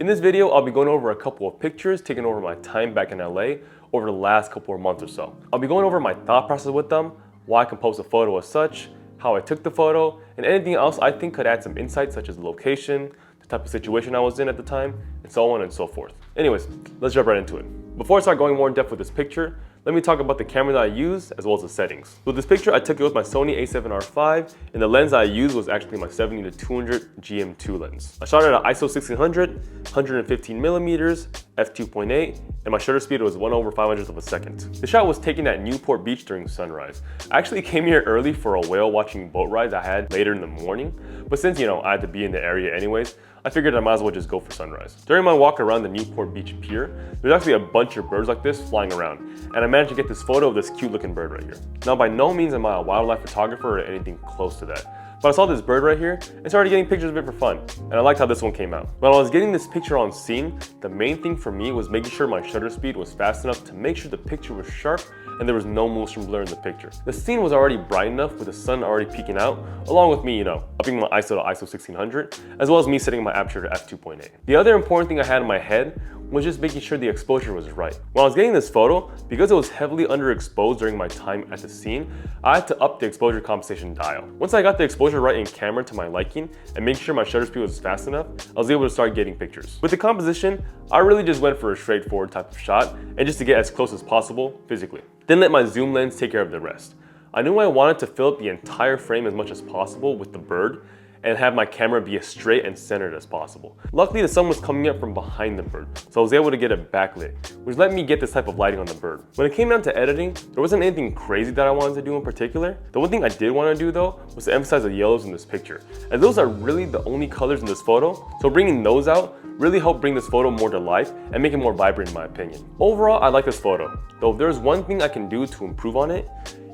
In this video, I'll be going over a couple of pictures taken over my time back in LA over the last couple of months or so. I'll be going over my thought process with them, why I composed the photo as such, how I took the photo, and anything else I think could add some insight such as the location, the type of situation I was in at the time, and so on and so forth. Anyways, let's jump right into it. Before I start going more in depth with this picture, let me talk about the camera that I used as well as the settings. With this picture, I took it with my Sony a7R5, and the lens I used was actually my 70-200 GM2 lens. I shot it at ISO 1600, 115mm, f2.8, and my shutter speed was 1/500th of a second. The shot was taken at Newport Beach during sunrise. I actually came here early for a whale watching boat ride I had later in the morning, but since I had to be in the area anyways, I figured I might as well just go for sunrise. During my walk around the Newport Beach pier, there's actually a bunch of birds like this flying around, and I managed to get this photo of this cute looking bird right here. Now by no means am I a wildlife photographer or anything close to that, but I saw this bird right here and started getting pictures of it for fun, and I liked how this one came out. When I was getting this picture on scene, the main thing for me was making sure my shutter speed was fast enough to make sure the picture was sharp and there was no motion blur in the picture. The scene was already bright enough with the sun already peeking out, along with me, upping my ISO to ISO 1600, as well as me setting my aperture to f2.8. The other important thing I had in my head was just making sure the exposure was right. When I was getting this photo, because it was heavily underexposed during my time at the scene, I had to up the exposure compensation dial. Once I got the exposure right in camera to my liking and making sure my shutter speed was fast enough, I was able to start getting pictures. With the composition, I really just went for a straightforward type of shot and just to get as close as possible physically. Then let my zoom lens take care of the rest. I knew I wanted to fill up the entire frame as much as possible with the bird and have my camera be as straight and centered as possible. Luckily, the sun was coming up from behind the bird, so I was able to get it backlit, which let me get this type of lighting on the bird. When it came down to editing, there wasn't anything crazy that I wanted to do in particular. The one thing I did want to do though was to emphasize the yellows in this picture, as those are really the only colors in this photo, so bringing those out really helped bring this photo more to life and make it more vibrant in my opinion. Overall, I like this photo, though if there's one thing I can do to improve on it,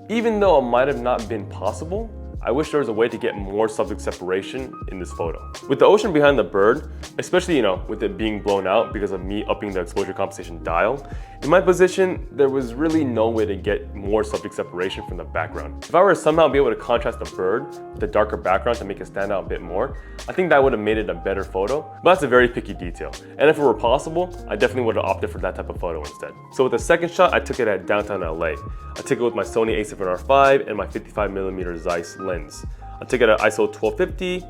even though it might have not been possible, I wish there was a way to get more subject separation in this photo. With the ocean behind the bird, especially with it being blown out because of me upping the exposure compensation dial, in my position, there was really no way to get more subject separation from the background. If I were to somehow be able to contrast the bird with a darker background to make it stand out a bit more, I think that would have made it a better photo, but that's a very picky detail. And if it were possible, I definitely would have opted for that type of photo instead. So with the second shot, I took it at downtown LA. I took it with my Sony a7R5 and my 55mm Zeiss lens. I took it at ISO 1250,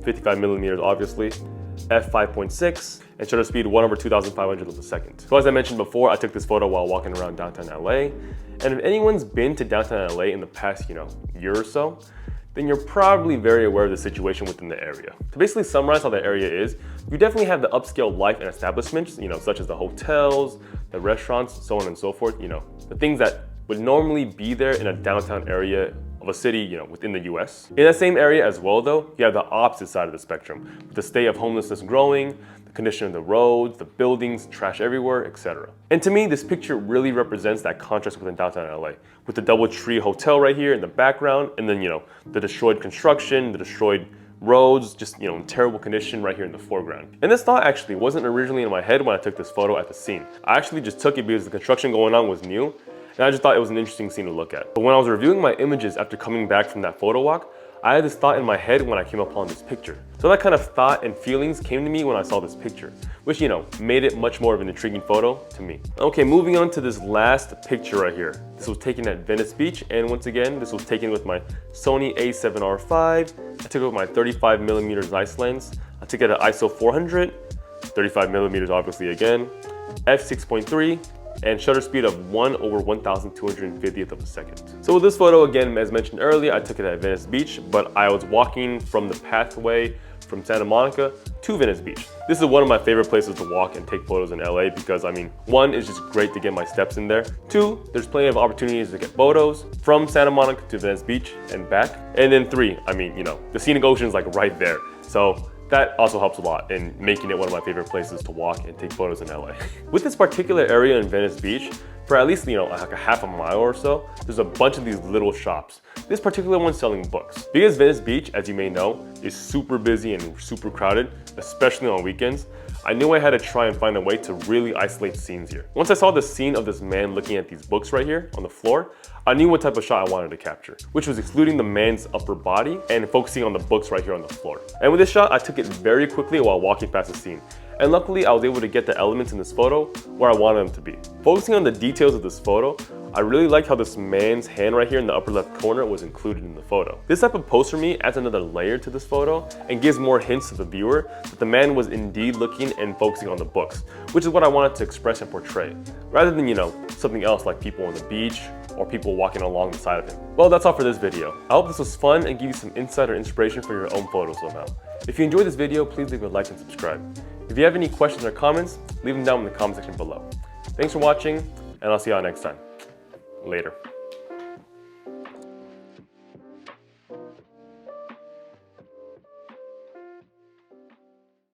55mm obviously, f5.6, and shutter speed 1/2500th of a second. So as I mentioned before, I took this photo while walking around downtown LA. And if anyone's been to downtown LA in the past, year or so, then you're probably very aware of the situation within the area. To basically summarize how the area is, you definitely have the upscale life and establishments, such as the hotels, the restaurants, so on and so forth, the things that would normally be there in a downtown area of a city, within the US. In that same area as well though, you have the opposite side of the spectrum, with the state of homelessness growing, the condition of the roads, the buildings, trash everywhere, etc. And to me, this picture really represents that contrast within downtown LA, with the DoubleTree Hotel right here in the background, and then, the destroyed construction, the destroyed roads, just, in terrible condition right here in the foreground. And this thought actually wasn't originally in my head when I took this photo at the scene. I actually just took it because the construction going on was new, and I just thought it was an interesting scene to look at. But when I was reviewing my images after coming back from that photo walk, I had this thought in my head when I came upon this picture. So that kind of thought and feelings came to me when I saw this picture, which, made it much more of an intriguing photo to me. Okay, moving on to this last picture right here. This was taken at Venice Beach, and once again, this was taken with my Sony a7R5. I took it with my 35mm Zeiss lens. I took it at ISO 400, 35mm obviously again, f6.3, and shutter speed of 1/1250th of a second. So with this photo, again, as mentioned earlier, I took it at Venice Beach, but I was walking from the pathway from Santa Monica to Venice Beach. This is one of my favorite places to walk and take photos in LA because, one, it's just great to get my steps in there. Two, there's plenty of opportunities to get photos from Santa Monica to Venice Beach and back. And then three, the scenic ocean is like right there. So that also helps a lot in making it one of my favorite places to walk and take photos in LA. With this particular area in Venice Beach, for at least, like a half a mile or so, there's a bunch of these little shops. This particular one's selling books. Because Venice Beach, as you may know, is super busy and super crowded, especially on weekends, I knew I had to try and find a way to really isolate scenes here. Once I saw the scene of this man looking at these books right here on the floor, I knew what type of shot I wanted to capture, which was excluding the man's upper body and focusing on the books right here on the floor. And with this shot, I took it very quickly while walking past the scene. and luckily I was able to get the elements in this photo where I wanted them to be. Focusing on the details of this photo, I really like how this man's hand right here in the upper left corner was included in the photo. This type of pose for me adds another layer to this photo and gives more hints to the viewer that the man was indeed looking and focusing on the books, which is what I wanted to express and portray, rather than, something else like people on the beach or people walking along the side of him. Well, that's all for this video. I hope this was fun and give you some insight or inspiration for your own photos somehow. If you enjoyed this video, please leave a like and subscribe. If you have any questions or comments, leave them down in the comment section below. Thanks for watching, and I'll see y'all next time. Later.